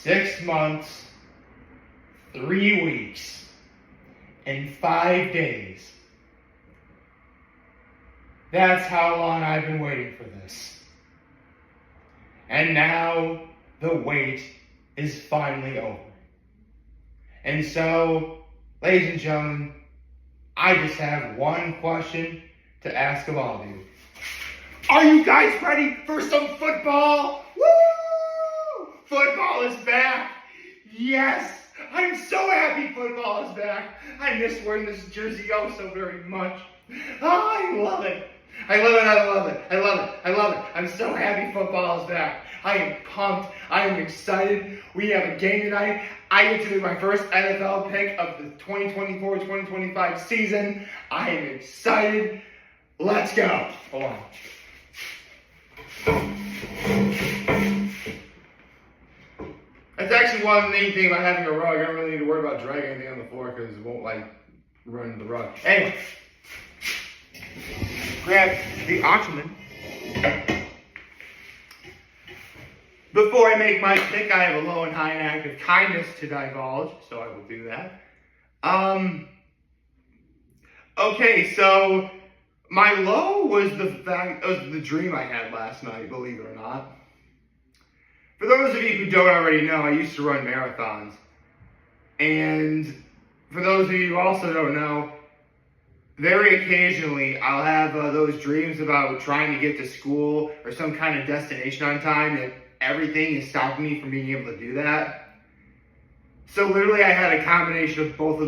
6 months, 3 weeks, and 5 days. That's how long I've been waiting for this. And now the wait is finally over. And so, ladies and gentlemen, I just have one question to ask of all of you. Are you guys ready for some football? Woo! Football is back. Yes, I'm so happy football is back. I miss wearing this jersey oh so very much. Oh, I love it. I love it, I love it, I love it, I love it. I'm so happy football is back. I am pumped. I am excited. We have a game tonight. I get to be my first NFL pick of the 2024-2025 season. I am excited. Let's go. Hold on. That's actually one neat thing about having a rug. I don't really need to worry about dragging anything on the floor because it won't run the rug. Anyway. Grab the Ottoman. Before I make my pick, I have a low and high and act of kindness to divulge, so I will do that. Okay, so my low was the dream I had last night, believe it or not. For those of you who don't already know, I used to run marathons. And for those of you who also don't know, very occasionally I'll have those dreams about trying to get to school or some kind of destination on time that everything is stopping me from being able to do that. So literally I had a combination of both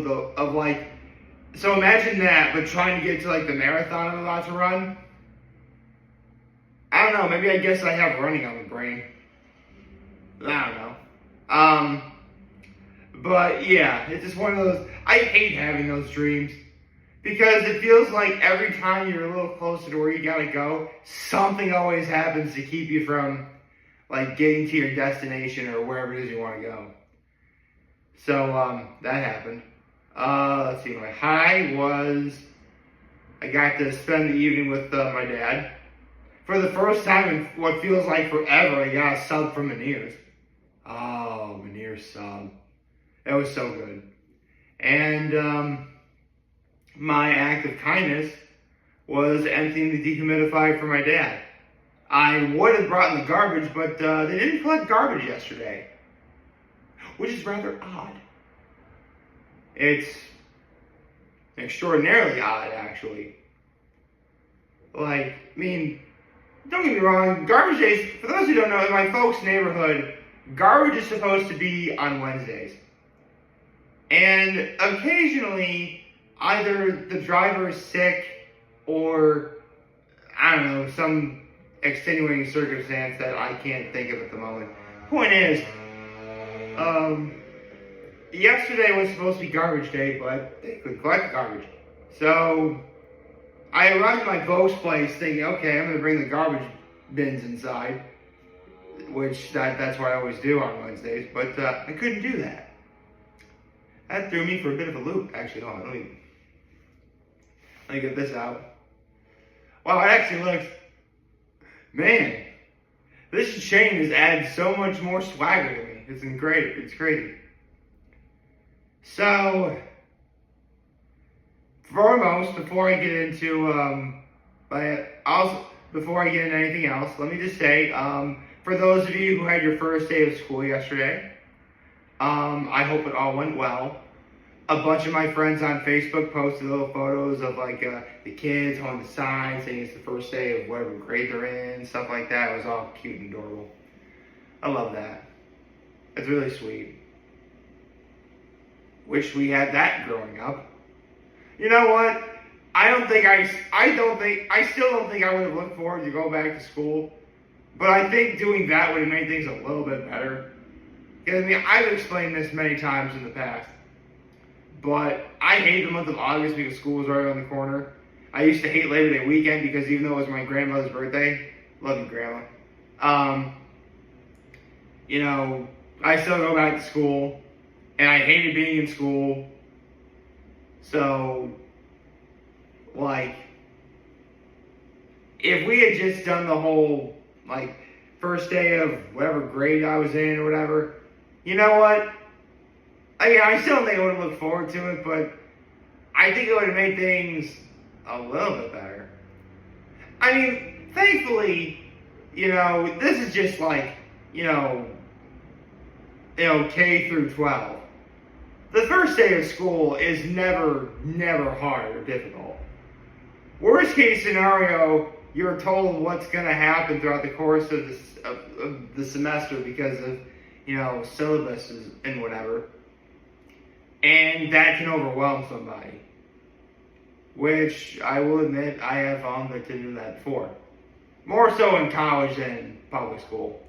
so imagine that, but trying to get to the marathon I'm about to run. I don't know, maybe I guess I have running on the brain. I don't know. But yeah, it's just one of those, I hate having those dreams because it feels like every time you're a little closer to where you gotta go, something always happens to keep you from getting to your destination or wherever it is you want to go. So, that happened. Let's see, my high was, I got to spend the evening with my dad. For the first time in what feels like forever, I got a sub from Meniere's. Oh, Meniere's sub. That was so good. And, my act of kindness was emptying the dehumidifier for my dad. I would have brought in the garbage, but they didn't collect garbage yesterday, which is rather odd. It's extraordinarily odd, actually. Don't get me wrong, garbage days, for those who don't know, in my folks' neighborhood, garbage is supposed to be on Wednesdays. And occasionally, either the driver is sick or, I don't know, some extenuating circumstance that I can't think of at the moment. Point is, yesterday was supposed to be garbage day, but they couldn't collect the garbage. So I arrived at my folks' place thinking, okay, I'm going to bring the garbage bins inside, which that's what I always do on Wednesdays, but I couldn't do that. That threw me for a bit of a loop. Actually, hold on, let me get this out. Wow, it actually looks, man, this chain has added so much more swagger to me. It's great. It's crazy. So, foremost, before I get into anything else, let me just say, for those of you who had your first day of school yesterday, I hope it all went well. A bunch of my friends on Facebook posted little photos of the kids holding the sign saying it's the first day of whatever grade they're in, stuff like that. It was all cute and adorable. I love that. It's really sweet. Wish we had that growing up. You know what? I still don't think I would have looked forward to go back to school. But I think doing that would have made things a little bit better. Because I've explained this many times in the past. But I hate the month of August because school was right around the corner. I used to hate Labor Day weekend because even though it was my grandmother's birthday, love you, Grandma. I still go back to school, and I hated being in school. So, if we had just done the whole, first day of whatever grade I was in or whatever, you know what? I still think I would have looked forward to it, but I think it would have made things a little bit better. I mean, thankfully, this is just like, K through 12. The first day of school is never hard or difficult. Worst case scenario, you're told what's going to happen throughout the course of the semester because of, syllabus and whatever. And that can overwhelm somebody. Which I will admit I have fallen victim to that before. More so in college than public school.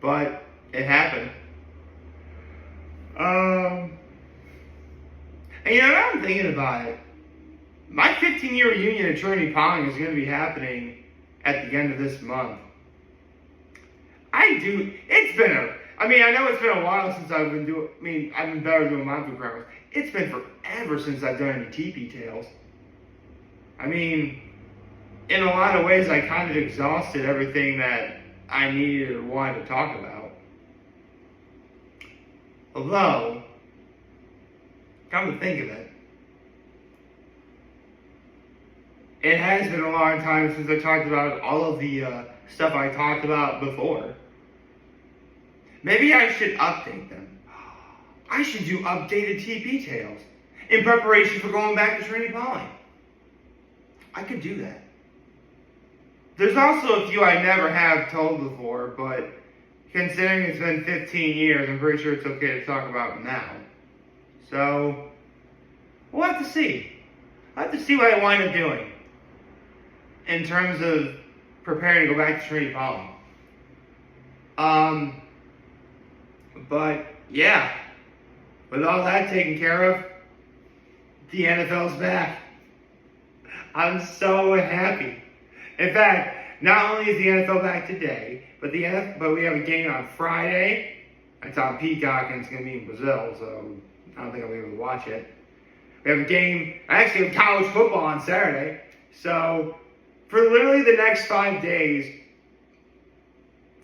But it happened. And now I'm thinking about it. My 15-year reunion at Trinity Pong is going to be happening at the end of this month. I know it's been a while since I've been better doing my food programs. It's been forever since I've done any TP tales. In a lot of ways, I kind of exhausted everything that I needed or wanted to talk about. Although, come to think of it, it has been a long time since I talked about all of the stuff I talked about before. Maybe I should update them. I should do updated TP tales in preparation for going back to Trinity Poly. I could do that. There's also a few I never have told before, but considering it's been 15 years, I'm pretty sure it's okay to talk about now. So, we'll have to see. I'll have to see what I wind up doing in terms of preparing to go back to Trinity Poly. But, yeah, with all that taken care of, the NFL's back. I'm so happy. In fact, not only is the NFL back today, but we have a game on Friday. It's on Peacock and it's going to be in Brazil, so I don't think I'll be able to watch it. We have a game, actually have college football on Saturday. So, for literally the next 5 days,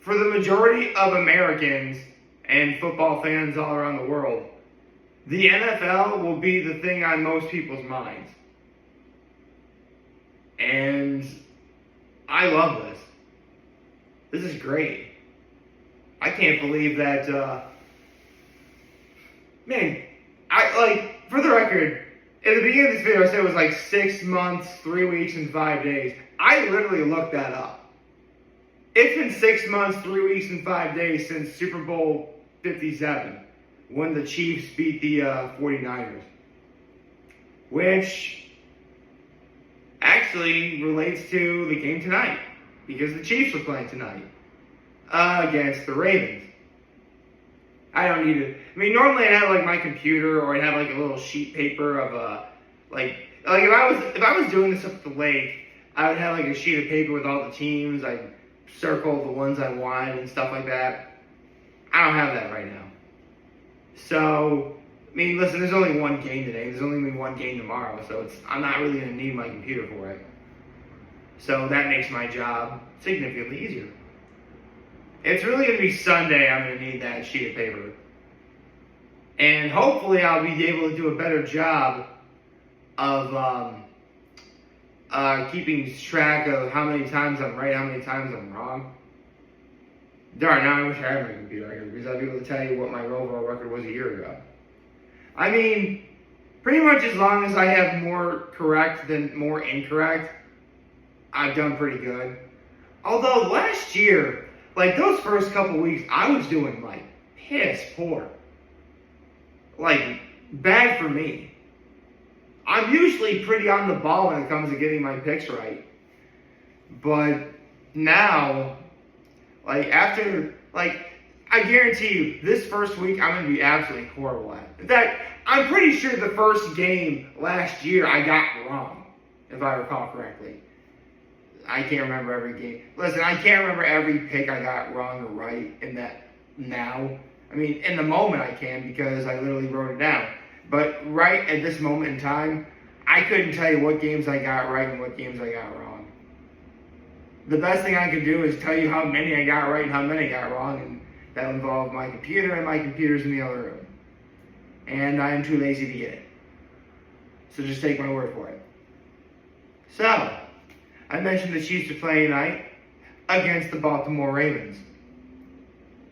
for the majority of Americans and football fans all around the world, the NFL will be the thing on most people's minds. And I love this. This is great. I can't believe that, for the record, at the beginning of this video I said it was like 6 months, 3 weeks, and 5 days. I literally looked that up. It's been 6 months, 3 weeks, and 5 days since Super Bowl 57, when the Chiefs beat the 49ers. Which actually relates to the game tonight, because the Chiefs are playing tonight against the Ravens. I don't need to. Normally I'd have like my computer, or I'd have like a little sheet paper of if I was doing this up at the lake, I would have like a sheet of paper with all the teams. I'd circle the ones I wanted and stuff like that. I don't have that right now. So, listen, there's only one game today. There's only going to be one game tomorrow, so I'm not really going to need my computer for it. So that makes my job significantly easier. It's really going to be Sunday I'm going to need that sheet of paper. And hopefully I'll be able to do a better job of keeping track of how many times I'm right, how many times I'm wrong. Darn, now I wish I had my computer right here, because I'd be able to tell you what my overall record was a year ago. Pretty much as long as I have more correct than more incorrect, I've done pretty good. Although last year, those first couple weeks, I was doing piss poor. Bad for me. I'm usually pretty on the ball when it comes to getting my picks right. But now, I guarantee you, this first week I'm going to be absolutely horrible at it. In fact, I'm pretty sure the first game last year I got wrong, if I recall correctly. I can't remember every game. Listen, I can't remember every pick I got wrong or right in that now. In the moment I can, because I literally wrote it down. But right at this moment in time, I couldn't tell you what games I got right and what games I got wrong. The best thing I could do is tell you how many I got right and how many I got wrong, and That will involve my computer, and my computer's in the other room. And I am too lazy to get it. So just take my word for it. So, I mentioned the Chiefs are playing tonight against the Baltimore Ravens.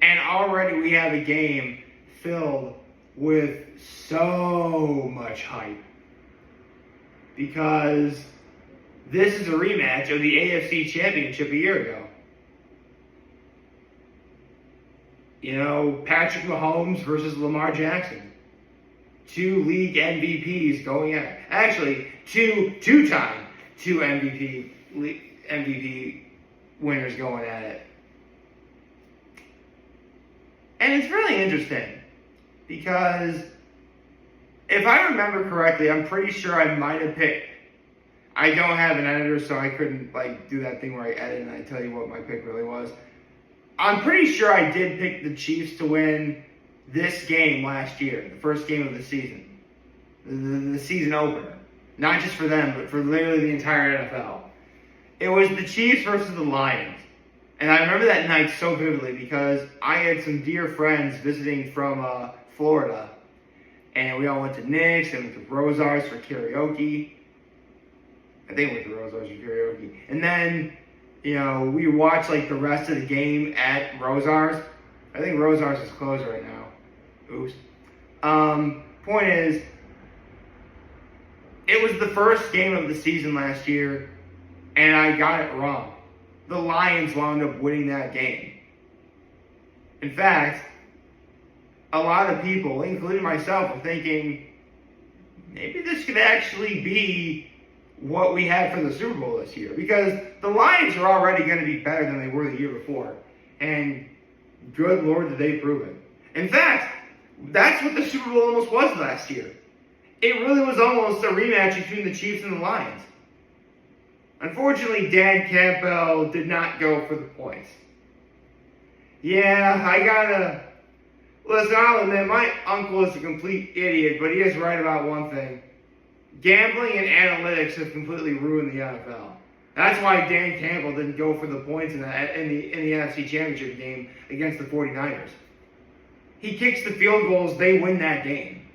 And already we have a game filled with so much hype. Because this is a rematch of the AFC Championship a year ago. You know, Patrick Mahomes versus Lamar Jackson. 2 league MVPs going at it. Actually, two-time MVP winners going at it. And it's really interesting because if I remember correctly, I'm pretty sure I might have picked. I don't have an editor, so I couldn't do that thing where I edit and I tell you what my pick really was. I'm pretty sure I did pick the Chiefs to win this game last year, the first game of the season, the season opener. Not just for them, but for literally the entire NFL. It was the Chiefs versus the Lions. And I remember that night so vividly because I had some dear friends visiting from Florida. And we all went to Nick's and went to Rosar's for karaoke. I think we went to Rosar's for karaoke. And then, you know, we watched the rest of the game at Rosar's. I think Rosar's is closed right now. Oops. Point is, it was the first game of the season last year, and I got it wrong. The Lions wound up winning that game. In fact, a lot of people, including myself, were thinking, maybe this could actually be what we had for the Super Bowl this year. Because the Lions are already going to be better than they were the year before. And good Lord, did they prove it. In fact, that's what the Super Bowl almost was last year. It really was almost a rematch between the Chiefs and the Lions. Unfortunately, Dan Campbell did not go for the points. Yeah, listen, I'll admit, my uncle is a complete idiot, but he is right about one thing. Gambling and analytics have completely ruined the NFL. That's why Dan Campbell didn't go for the points in the NFC Championship game against the 49ers. He kicks the field goals, they win that game.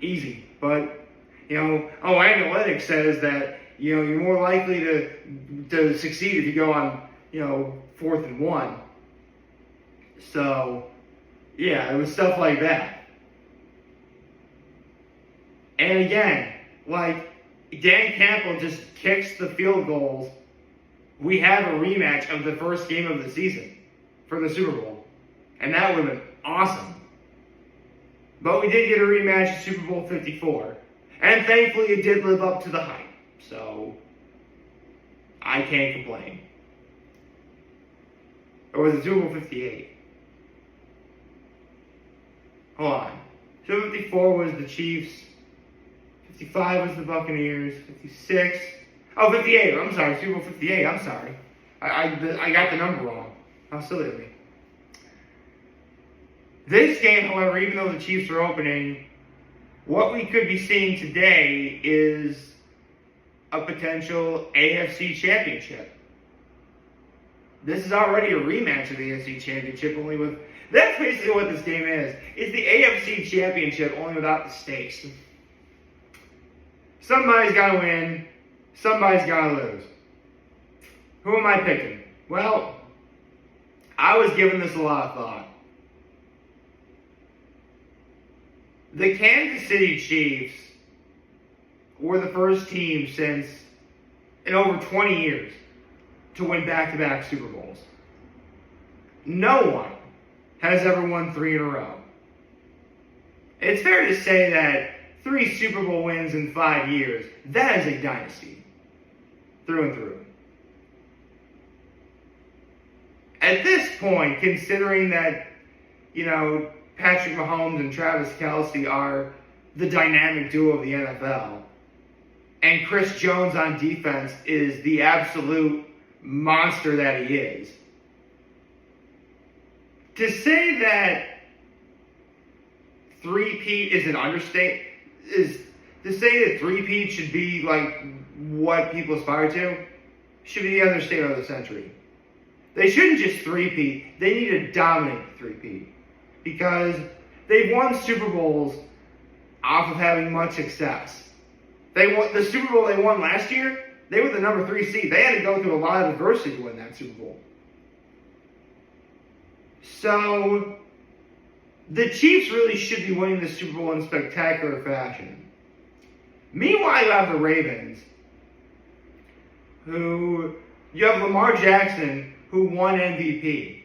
Easy. But, analytics says that, you're more likely to succeed if you go on, 4th and 1. So, yeah, it was stuff like that. And again, Dan Campbell just kicks the field goals. We have a rematch of the first game of the season for the Super Bowl. And that would have been awesome. But we did get a rematch of Super Bowl 54. And thankfully it did live up to the hype. So, I can't complain. Or was it Super Bowl 58? Hold on. Super Bowl 54 was the Chiefs. 55 was the Buccaneers. 56. Oh, 58. I'm sorry. Super Bowl 58. I'm sorry. I got the number wrong. How silly of me. This game, however, even though the Chiefs are opening, what we could be seeing today is a potential AFC Championship. This is already a rematch of the AFC Championship, only with... That's basically what this game is. It's the AFC Championship, only without the stakes. Somebody's got to win. Somebody's got to lose. Who am I picking? Well, I was giving this a lot of thought. The Kansas City Chiefs were the first team in over 20 years to win back-to-back Super Bowls. No one has ever won 3 in a row. It's fair to say that 3 Super Bowl wins in 5 years, that is a dynasty. Through and through. At this point, considering that, Patrick Mahomes and Travis Kelce are the dynamic duo of the NFL, and Chris Jones on defense is the absolute monster that he is, to say that three-peat is an understatement, to say that three-peat should be what people aspire to, should be the understatement of the century. They shouldn't just three-peat. They need to dominate the three-peat. Because they've won Super Bowls off of having much success. They won the Super Bowl they won last year. They were the number 3 seed. They had to go through a lot of adversity to win that Super Bowl. So, the Chiefs really should be winning the Super Bowl in spectacular fashion. Meanwhile, you have the Ravens, you have Lamar Jackson, who won MVP.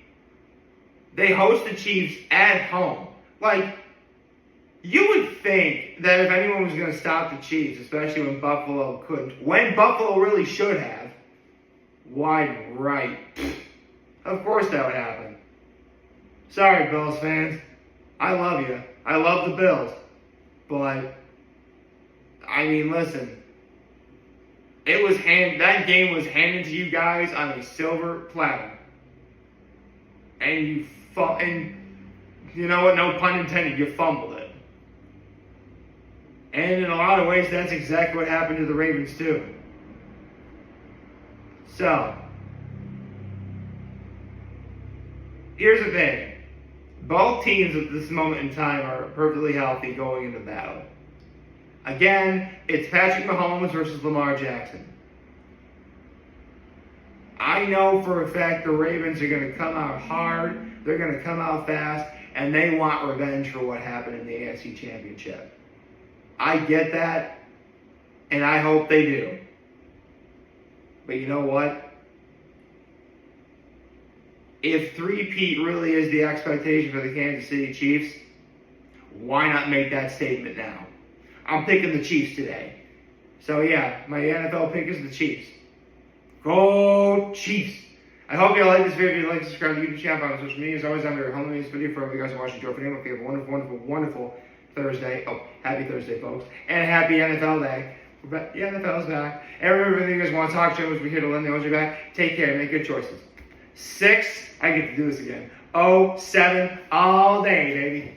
They host the Chiefs at home. Like, you would think that if anyone was going to stop the Chiefs, especially when Buffalo couldn't, when Buffalo really should have, wide right. Of course that would happen. Sorry, Bills fans. I love you. I love the Bills. But, I mean, listen. That game was handed to you guys on a silver platter. And you know what? No pun intended. You fumbled it. And in a lot of ways, that's exactly what happened to the Ravens, too. So, here's the thing. Both teams at this moment in time are perfectly healthy going into battle. Again, it's Patrick Mahomes versus Lamar Jackson. I know for a fact the Ravens are going to come out hard, they're going to come out fast, and they want revenge for what happened in the AFC Championship. I get that, and I hope they do. But you know what? If three-peat really is the expectation for the Kansas City Chiefs, why not make that statement now? I'm picking the Chiefs today. So yeah, my NFL pick is the Chiefs. Go Chiefs! I hope you like this video. If you like, subscribe to the YouTube channel, follow on social media. As always, I'm your home this video for you guys watching Joe Fernando. Hope you have a wonderful, wonderful, wonderful Thursday. Oh, happy Thursday, folks. And happy NFL Day. The NFL's back. Everybody you guys want to talk to us, we're here to lend the ones back. Take care. Make good choices. 6, I get to do this again. 0, 7, all day, baby.